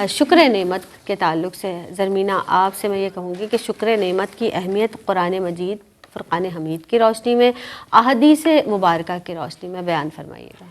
شکر نعمت کے تعلق سے زرمینہ آپ سے میں یہ کہوں گی کہ شکر نعمت کی اہمیت قرآن مجید فرقان حمید کی روشنی میں، احادیث مبارکہ کی روشنی میں بیان فرمائیے گا۔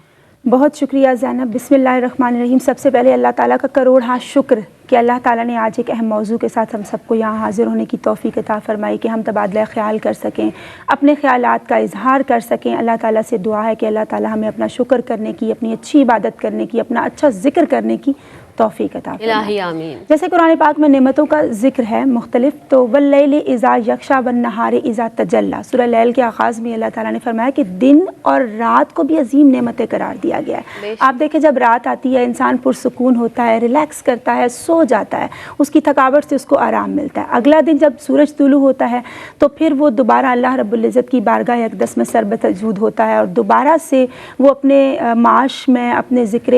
بہت شکریہ زینب۔ بسم اللہ الرحمن الرحیم۔ سب سے پہلے اللہ تعالیٰ کا کروڑ شکر کہ اللہ تعالیٰ نے آج ایک اہم موضوع کے ساتھ ہم سب کو یہاں حاضر ہونے کی توفیق عطا فرمائی کہ ہم تبادلہ خیال کر سکیں، اپنے خیالات کا اظہار کر سکیں۔ اللہ تعالیٰ سے دعا ہے کہ اللہ تعالیٰ ہمیں اپنا شکر کرنے کی، اپنی اچھی عبادت کرنے کی، اپنا اچھا ذکر کرنے کی توفیق عطا فرمائے۔ الہی آمین۔ جیسے قرآن پاک میں نعمتوں کا ذکر ہے مختلف، تو واللیل اذا یغشی والنہار اذا تجلی، سورہ لیل کے آغاز میں اللہ تعالیٰ نے فرمایا کہ دن اور رات کو بھی عظیم نعمتیں قرار دیا گیا ہے۔ آپ دیکھیں جب رات آتی ہے انسان پرسکون ہوتا ہے، ریلیکس کرتا ہے، سو جاتا ہے، اس کی تھکاوٹ سے اس کو آرام ملتا ہے۔ اگلا دن جب سورج طلوع ہوتا ہے تو پھر وہ دوبارہ اللہ رب العزت کی بارگاہ اقدس میں سربتوجود ہوتا ہے اور دوبارہ سے وہ اپنے معاش میں، اپنے ذکر،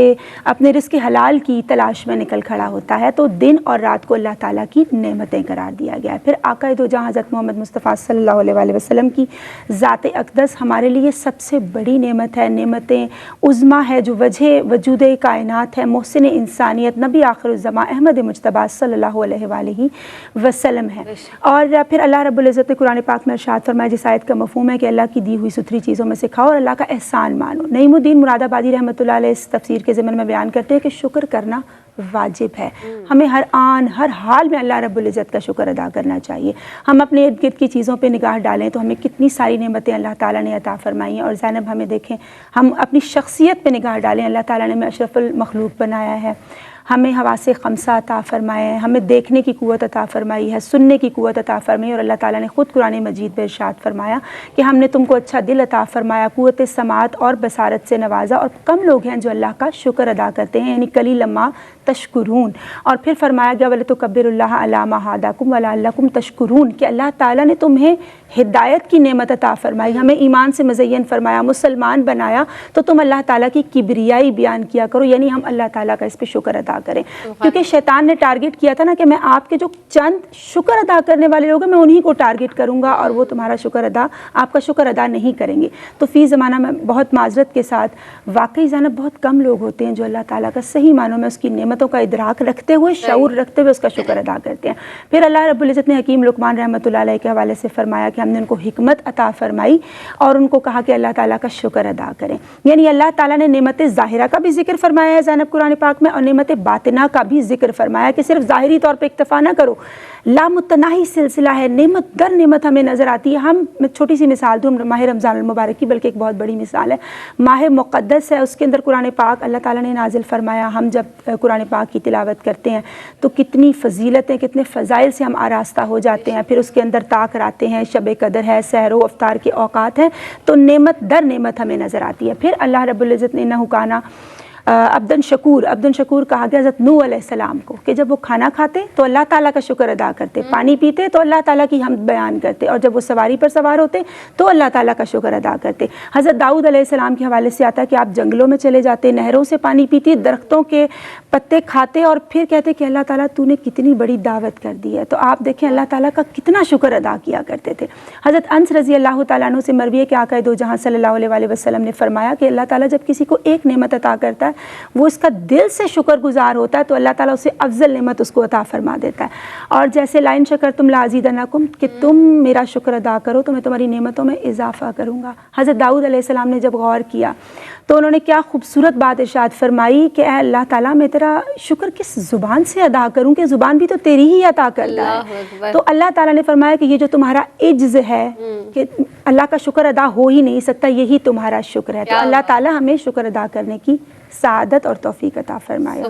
اپنے رزق حلال کی تلاش میں نکل کھڑا ہوتا ہے۔ تو دن اور رات کو اللہ تعالیٰ کی نعمتیں قرار دیا گیا ہے۔ پھر آقا دو جہاں حضرت محمد مصطفیٰ صلی اللہ علیہ وآلہ وسلم کی ذات اقدس ہمارے لیے سب سے بڑی نعمت ہے، نعمتیں عظمیٰ ہے جو وجہ وجود کائنات ہے، محسن انسانیت، نبی آخر الزماں احمد مجتبیٰ صلی اللہ علیہ وآلہ وسلم ہے۔ اور پھر اللہ رب العزت نے قرآن پاک میں ارشاد فرمایا، جس آیت کا مفہوم ہے کہ اللہ کی دی ہوئی ستھری چیزوں میں سے کھاؤ اور اللہ کا احسان مانو۔ نعیم الدین مراد آبادی رحمۃ اللہ علیہ اس تفسیر کے ضمن میں بیان کرتے ہیں کہ شکر کرنا واجب ہے، ہمیں ہر آن ہر حال میں اللہ رب العزت کا شکر ادا کرنا چاہیے۔ ہم اپنے ارد گرد کی چیزوں پہ نگاہ ڈالیں تو ہمیں کتنی ساری نعمتیں اللہ تعالیٰ نے عطا فرمائی ہیں۔ اور زینب ہمیں دیکھیں، ہم اپنی شخصیت پہ نگاہ ڈالیں، اللہ تعالیٰ نے ہمیں اشرف المخلوق بنایا ہے، ہمیں حواس خمسہ عطا فرمائے ہیں، ہمیں دیکھنے کی قوت عطا فرمائی ہے، سننے کی قوت عطا فرمائی، اور اللہ تعالیٰ نے خود قرآن مجید میں ارشاد فرمایا کہ ہم نے تم کو اچھا دل عطا فرمایا، قوت سماعت اور بصارت سے نوازا، اور کم لوگ ہیں جو اللہ کا شکر ادا کرتے ہیں، یعنی قلیلا ما تشکرون۔ اور پھر فرمایا گیا وَلِتُكَبِّرُوا اللَّهَ عَلَىٰ مَا هَدَاكُمْ وَلَعَلَّكُمْ تَشْكُرُونَ کہ اللہ تعالیٰ نے تمہیں ہدایت کی نعمت عطا فرمائی، ہمیں ایمان سے مزین فرمایا، مسلمان بنایا، تو تم اللہ تعالیٰ کی کبریائی بیان کیا کرو، یعنی ہم اللہ تعالیٰ کا اس پہ شکر ادا کریں۔ کیونکہ شیطان نے ٹارگٹ کیا تھا نا کہ میں آپ کے جو چند شکر ادا کرنے والے لوگ ہیں میں انہی کو ٹارگٹ کروں گا اور وہ تمہارا شکر ادا، آپ کا شکر ادا نہیں کریں گے۔ تو فی زمانہ میں بہت معذرت کے ساتھ واقعی زینب بہت کم لوگ ہوتے ہیں جو اللہ تعالیٰ کا صحیح معنوں میں اس کی نعمتوں کا ادراک رکھتے ہوئے، شعور رکھتے ہوئے اس کا شکر ادا کرتے ہیں۔ پھر اللہ رب العزت نے حکیم لقمان رحمۃ اللہ علیہ کے حوالے سے فرمایا کہ ہم نے ان کو حکمت عطا فرمائی اور ان کو کہا کہ اللہ تعالیٰ کا شکر ادا کریں، یعنی اللہ تعالیٰ نے نعمت ظاہرہ کا بھی ذکر فرمایا ہے زینب قرآن پاک میں، اور نعمت باطنہ کا بھی ذکر فرمایا کہ صرف ظاہری طور پہ اکتفا نہ کرو، لامتناہی سلسلہ ہے، نعمت در نعمت ہمیں نظر آتی ہے۔ ہم چھوٹی سی مثال دوں ماہ رمضان المبارک کی، بلکہ ایک بہت بڑی مثال ہے، ماہ مقدس ہے، اس کے اندر قرآن پاک اللہ تعالیٰ نے نازل فرمایا، ہم جب قرآن پاک کی تلاوت کرتے ہیں تو کتنی فضیلتیں، کتنے فضائل سے ہم آراستہ ہو جاتے ہیں۔ پھر اس کے اندر طاق آتے ہیں، شب قدر ہے، سحر و افطار کے اوقات ہیں، تو نعمت در نعمت ہمیں نظر آتی ہے۔ پھر اللہ رب العزت نے انہ کان عبدن شکور کہا گیا حضرت نوح علیہ السلام کو کہ جب وہ کھانا کھاتے تو اللہ تعالیٰ کا شکر ادا کرتے، پانی پیتے تو اللہ تعالیٰ کی حمد بیان کرتے، اور جب وہ سواری پر سوار ہوتے تو اللہ تعالیٰ کا شکر ادا کرتے۔ حضرت داؤد علیہ السلام کے حوالے سے آتا ہے کہ آپ جنگلوں میں چلے جاتے، نہروں سے پانی پیتے، درختوں کے پتے کھاتے، اور پھر کہتے کہ اللہ تعالیٰ تو نے کتنی بڑی دعوت کر دی ہے۔ تو آپ دیکھیں اللہ تعالیٰ کا کتنا شکر ادا کیا کرتے تھے۔ حضرت انس رضی اللہ تعالیٰ عنہ سے مروی ہے کہ آقا دو جہاں صلی اللہ علیہ وآلہ وسلم نے فرمایا کہ اللہ تعالیٰ جب کسی کو ایک نعمت عطا کرتا ہے وہ اس کا دل سے شکر گزار ہوتا ہے تو اللہ تعالیٰ اسے افضل نعمت اس کو عطا فرما دیتا ہے۔ اور جیسے لائن شکرتم لازیدنکم کہ تم میرا شکر ادا کرو تو میں تمہاری نعمتوں میں اضافہ کروں گا۔ حضرت داؤد علیہ السلام نے جب غور کیا تو انہوں نے کیا خوبصورت بات ارشاد فرمائی کہ اے اللہ تعالیٰ میں تیرا شکر کس زبان سے ادا کروں کہ زبان بھی تو تیری ہی عطا کردہ ہے۔ تو اللہ تعالیٰ نے فرمایا کہ یہ جو تمہارا عجز ہے کہ اللہ کا شکر ادا ہو ہی نہیں سکتا، یہی تمہارا شکر ہے۔ تو اللہ تعالیٰ ہمیں شکر ادا کرنے کی سعادت اور توفیق عطا فرمائے۔